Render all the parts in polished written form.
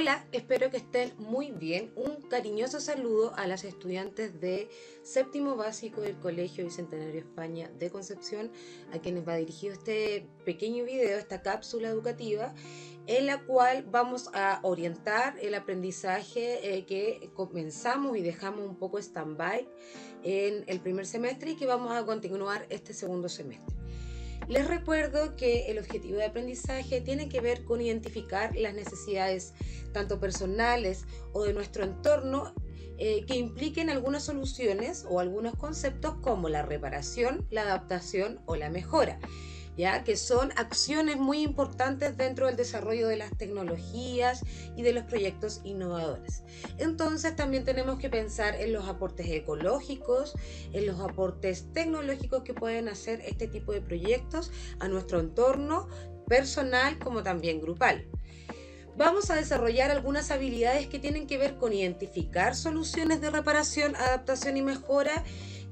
Hola, espero que estén muy bien. Un cariñoso saludo a las estudiantes de séptimo básico del Colegio Bicentenario España de Concepción, a quienes va dirigido este pequeño video, esta cápsula educativa, en la cual vamos a orientar el aprendizaje que comenzamos y dejamos un poco stand-by en el primer semestre y que vamos a continuar este segundo semestre. Les recuerdo que el objetivo de aprendizaje tiene que ver con identificar las necesidades tanto personales o de nuestro entorno que impliquen algunas soluciones o algunos conceptos como la reparación, la adaptación o la mejora, ¿ya? Que son acciones muy importantes dentro del desarrollo de las tecnologías y de los proyectos innovadores. Entonces también tenemos que pensar en los aportes ecológicos, en los aportes tecnológicos que pueden hacer este tipo de proyectos a nuestro entorno personal como también grupal. Vamos a desarrollar algunas habilidades que tienen que ver con identificar soluciones de reparación, adaptación y mejora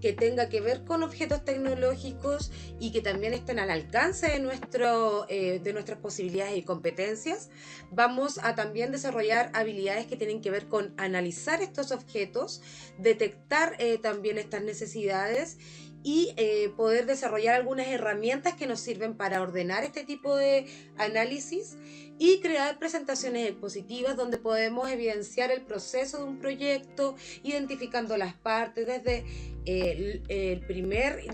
que tenga que ver con objetos tecnológicos y que también estén al alcance de nuestras posibilidades y competencias. Vamos a también desarrollar habilidades que tienen que ver con analizar estos objetos, detectar también estas necesidades y poder desarrollar algunas herramientas que nos sirven para ordenar este tipo de análisis y crear presentaciones expositivas donde podemos evidenciar el proceso de un proyecto, identificando las partes desde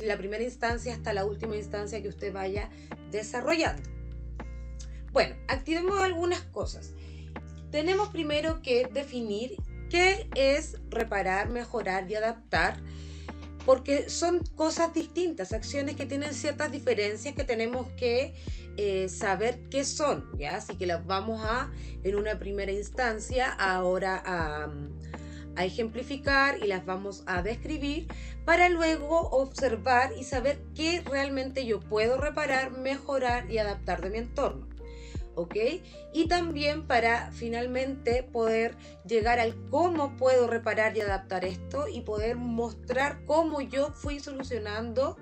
la primera instancia hasta la última instancia que usted vaya desarrollando. Bueno, activemos algunas cosas. Tenemos primero que definir qué es reparar, mejorar y adaptar, porque son cosas distintas, acciones que tienen ciertas diferencias que tenemos que saber qué son, ¿ya? Así que las vamos en una primera instancia, ahora a ejemplificar y las vamos a describir para luego observar y saber qué realmente yo puedo reparar, mejorar y adaptar de mi entorno. ¿Ok? Y también para finalmente poder llegar al cómo puedo reparar y adaptar esto y poder mostrar cómo yo fui solucionando,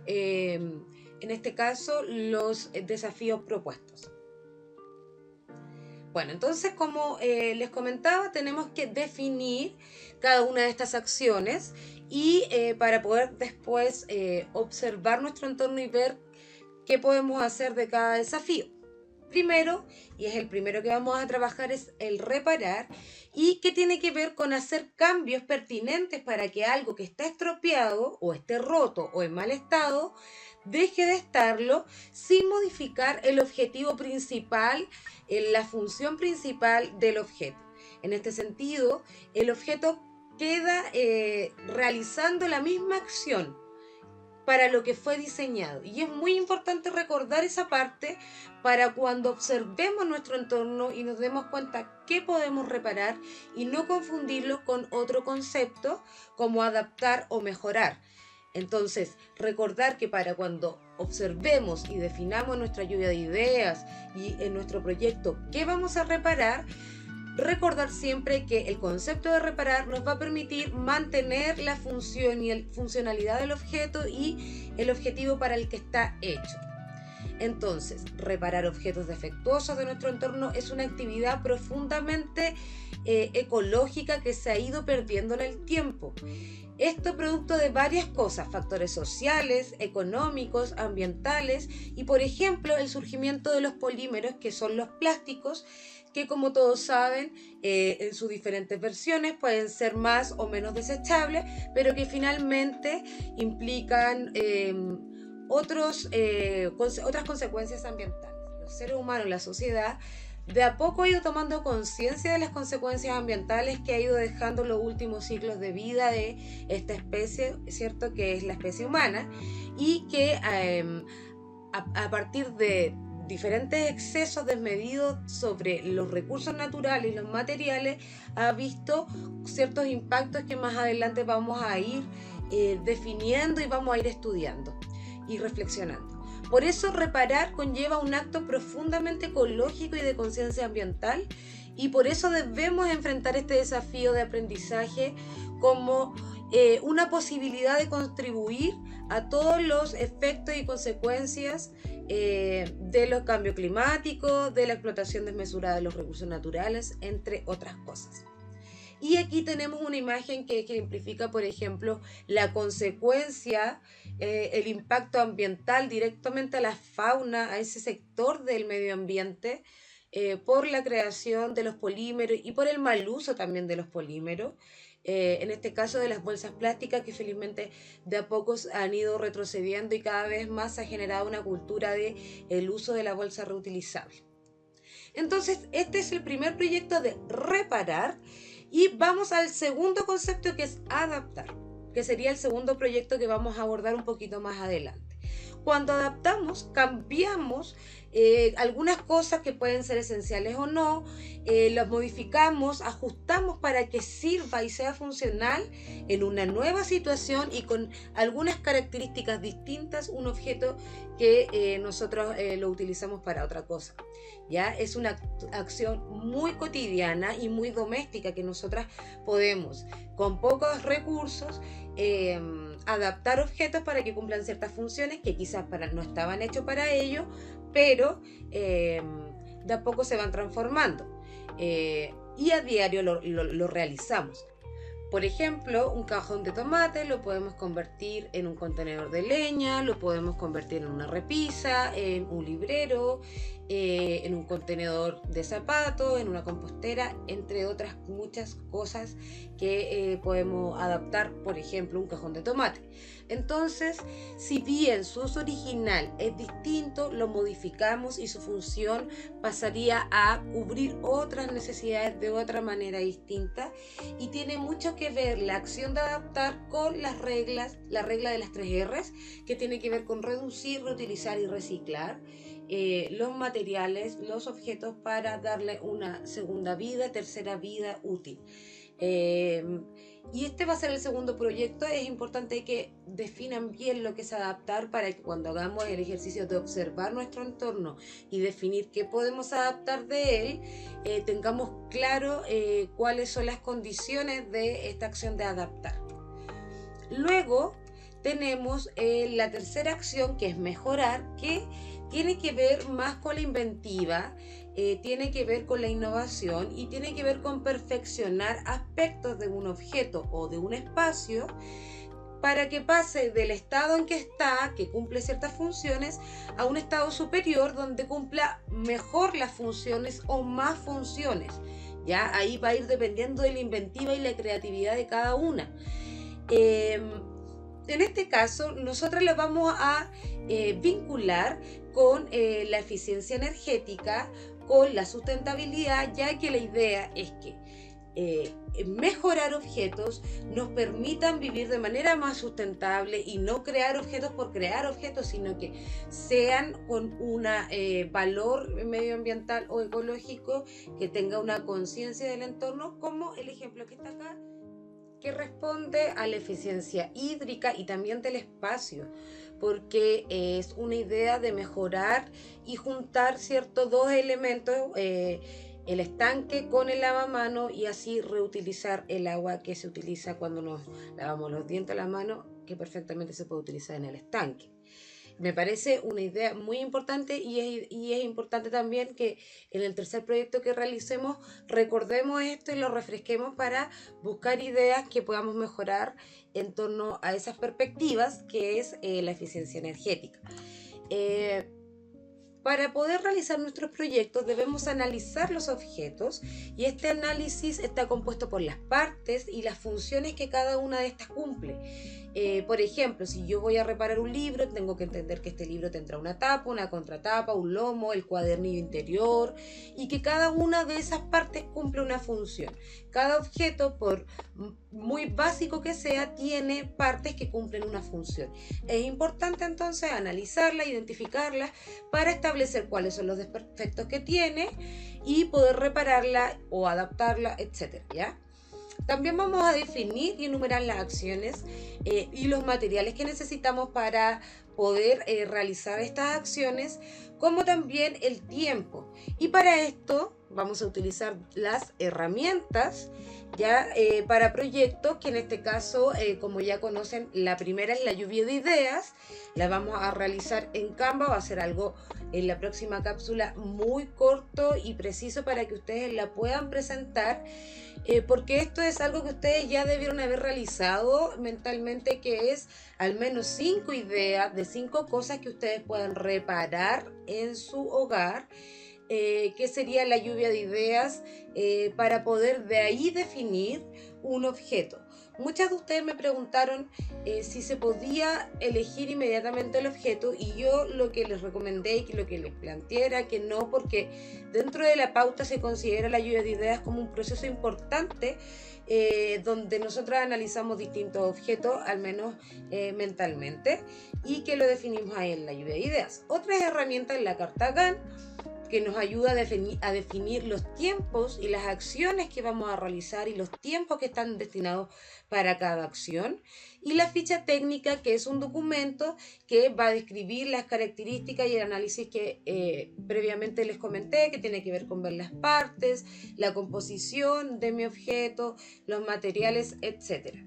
en este caso, los desafíos propuestos. Bueno, entonces como les comentaba, tenemos que definir cada una de estas acciones y para poder después observar nuestro entorno y ver qué podemos hacer de cada desafío. Primero, y es el primero que vamos a trabajar, es el reparar, y que tiene que ver con hacer cambios pertinentes para que algo que está estropeado o esté roto o en mal estado deje de estarlo sin modificar el objetivo principal, la función principal del objeto. En este sentido, el objeto queda realizando la misma acción para lo que fue diseñado. Y es muy importante recordar esa parte para cuando observemos nuestro entorno y nos demos cuenta qué podemos reparar y no confundirlo con otro concepto como adaptar o mejorar. Entonces, recordar que para cuando observemos y definamos nuestra lluvia de ideas y en nuestro proyecto qué vamos a reparar, recordar siempre que el concepto de reparar nos va a permitir mantener la función y funcionalidad del objeto y el objetivo para el que está hecho. Entonces, reparar objetos defectuosos de nuestro entorno es una actividad profundamente ecológica que se ha ido perdiendo en el tiempo. Esto producto de varias cosas, factores sociales, económicos, ambientales y, por ejemplo, el surgimiento de los polímeros, que son los plásticos, que como todos saben, en sus diferentes versiones pueden ser más o menos desechables, pero que finalmente implican otras consecuencias ambientales. Los seres humanos, la sociedad, de a poco ha ido tomando conciencia de las consecuencias ambientales que ha ido dejando los últimos ciclos de vida de esta especie, ¿cierto? Que es la especie humana, y que a partir de diferentes excesos desmedidos sobre los recursos naturales y los materiales, ha visto ciertos impactos que más adelante vamos a ir definiendo y vamos a ir estudiando y reflexionando. Por eso reparar conlleva un acto profundamente ecológico y de conciencia ambiental, y por eso debemos enfrentar este desafío de aprendizaje como una posibilidad de contribuir a todos los efectos y consecuencias de los cambios climáticos, de la explotación desmesurada de los recursos naturales, entre otras cosas. Y aquí tenemos una imagen que ejemplifica, por ejemplo, la consecuencia, el impacto ambiental directamente a la fauna, a ese sector del medio ambiente, por la creación de los polímeros y por el mal uso también de los polímeros. En este caso de las bolsas plásticas, que felizmente de a pocos han ido retrocediendo y cada vez más se ha generado una cultura de el uso de la bolsa reutilizable. Entonces, este es el primer proyecto de reparar. Y vamos al segundo concepto, que es adaptar, que sería el segundo proyecto que vamos a abordar un poquito más adelante. Cuando adaptamos, cambiamos algunas cosas que pueden ser esenciales o no, las modificamos, ajustamos para que sirva y sea funcional en una nueva situación y con algunas características distintas, un objeto que nosotros lo utilizamos para otra cosa. ¿Ya? Es una acción muy cotidiana y muy doméstica que nosotras podemos, con pocos recursos, adaptar objetos para que cumplan ciertas funciones que quizás no estaban hechos para ello, pero de a poco se van transformando y a diario lo realizamos. Por ejemplo, un cajón de tomate lo podemos convertir en un contenedor de leña, lo podemos convertir en una repisa, en un librero, en un contenedor de zapatos, en una compostera, entre otras muchas cosas que podemos adaptar, por ejemplo, un cajón de tomate. Entonces, si bien su uso original es distinto, lo modificamos y su función pasaría a cubrir otras necesidades de otra manera distinta, y tiene mucho que ver la acción de adaptar con las reglas, la regla de las 3 R's, que tiene que ver con reducir, reutilizar y reciclar los materiales, los objetos, para darle una segunda vida, tercera vida útil. Y este va a ser el segundo proyecto. Es importante que definan bien lo que es adaptar, para que cuando hagamos el ejercicio de observar nuestro entorno y definir qué podemos adaptar de él, tengamos claro cuáles son las condiciones de esta acción de adaptar. Luego tenemos la tercera acción, que es mejorar, que tiene que ver más con la inventiva, tiene que ver con la innovación y tiene que ver con perfeccionar aspectos de un objeto o de un espacio para que pase del estado en que está, que cumple ciertas funciones, a un estado superior donde cumpla mejor las funciones o más funciones. ¿Ya? Ahí va a ir dependiendo de la inventiva y la creatividad de cada una. En este caso, nosotros le vamos a vincular con la eficiencia energética, con la sustentabilidad, ya que la idea es que mejorar objetos nos permitan vivir de manera más sustentable y no crear objetos por crear objetos, sino que sean con un valor medioambiental o ecológico, que tenga una conciencia del entorno, como el ejemplo que está acá, que responde a la eficiencia hídrica y también del espacio, porque es una idea de mejorar y juntar ciertos dos elementos, el estanque con el lavamano, y así reutilizar el agua que se utiliza cuando nos lavamos los dientes a la mano, que perfectamente se puede utilizar en el estanque. Me parece una idea muy importante, y es importante también que en el tercer proyecto que realicemos recordemos esto y lo refresquemos para buscar ideas que podamos mejorar en torno a esas perspectivas, que es la eficiencia energética. Para poder realizar nuestros proyectos debemos analizar los objetos, y este análisis está compuesto por las partes y las funciones que cada una de estas cumple. Por ejemplo, si yo voy a reparar un libro, tengo que entender que este libro tendrá una tapa, una contratapa, un lomo, el cuadernillo interior, y que cada una de esas partes cumple una función. Cada objeto, por muy básico que sea, tiene partes que cumplen una función. Es importante entonces analizarla, identificarla, para establecer cuáles son los desperfectos que tiene y poder repararla o adaptarla, etc. ¿Ya? También vamos a definir y enumerar las acciones y los materiales que necesitamos para poder realizar estas acciones, como también el tiempo. Y para esto vamos a utilizar las herramientas ya para proyectos, que en este caso, como ya conocen, la primera es la lluvia de ideas. La vamos a realizar en Canva, va a ser algo en la próxima cápsula muy corto y preciso para que ustedes la puedan presentar, porque esto es algo que ustedes ya debieron haber realizado mentalmente, que es al menos 5 ideas de 5 cosas que ustedes puedan reparar en su hogar, que sería la lluvia de ideas, para poder de ahí definir un objeto. Muchas de ustedes me preguntaron si se podía elegir inmediatamente el objeto, y yo lo que les recomendé y lo que les planteé era que no, porque dentro de la pauta se considera la lluvia de ideas como un proceso importante, donde nosotros analizamos distintos objetos, al menos mentalmente, y que lo definimos ahí en la lluvia de ideas. Otras herramientas en la carta Gantt, que nos ayuda a definir los tiempos y las acciones que vamos a realizar y los tiempos que están destinados para cada acción. Y la ficha técnica, que es un documento que va a describir las características y el análisis que previamente les comenté, que tiene que ver con ver las partes, la composición de mi objeto, los materiales, etc.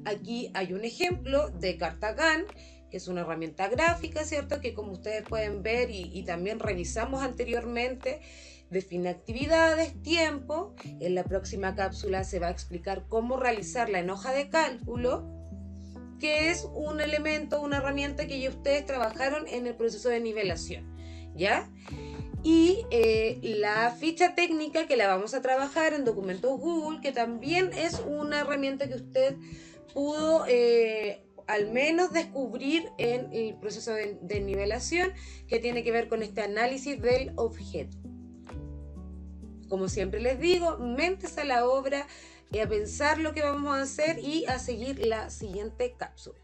Aquí hay un ejemplo de carta Gantt, que es una herramienta gráfica, ¿cierto? Que como ustedes pueden ver y también revisamos anteriormente, define actividades, tiempo. En la próxima cápsula se va a explicar cómo realizarla en hoja de cálculo, que es un elemento, una herramienta que ya ustedes trabajaron en el proceso de nivelación, ¿ya? Y la ficha técnica, que la vamos a trabajar en documentos Google, que también es una herramienta que usted pudo al menos descubrir en el proceso de nivelación, que tiene que ver con este análisis del objeto. Como siempre les digo, mentes a la obra y a pensar lo que vamos a hacer y a seguir la siguiente cápsula.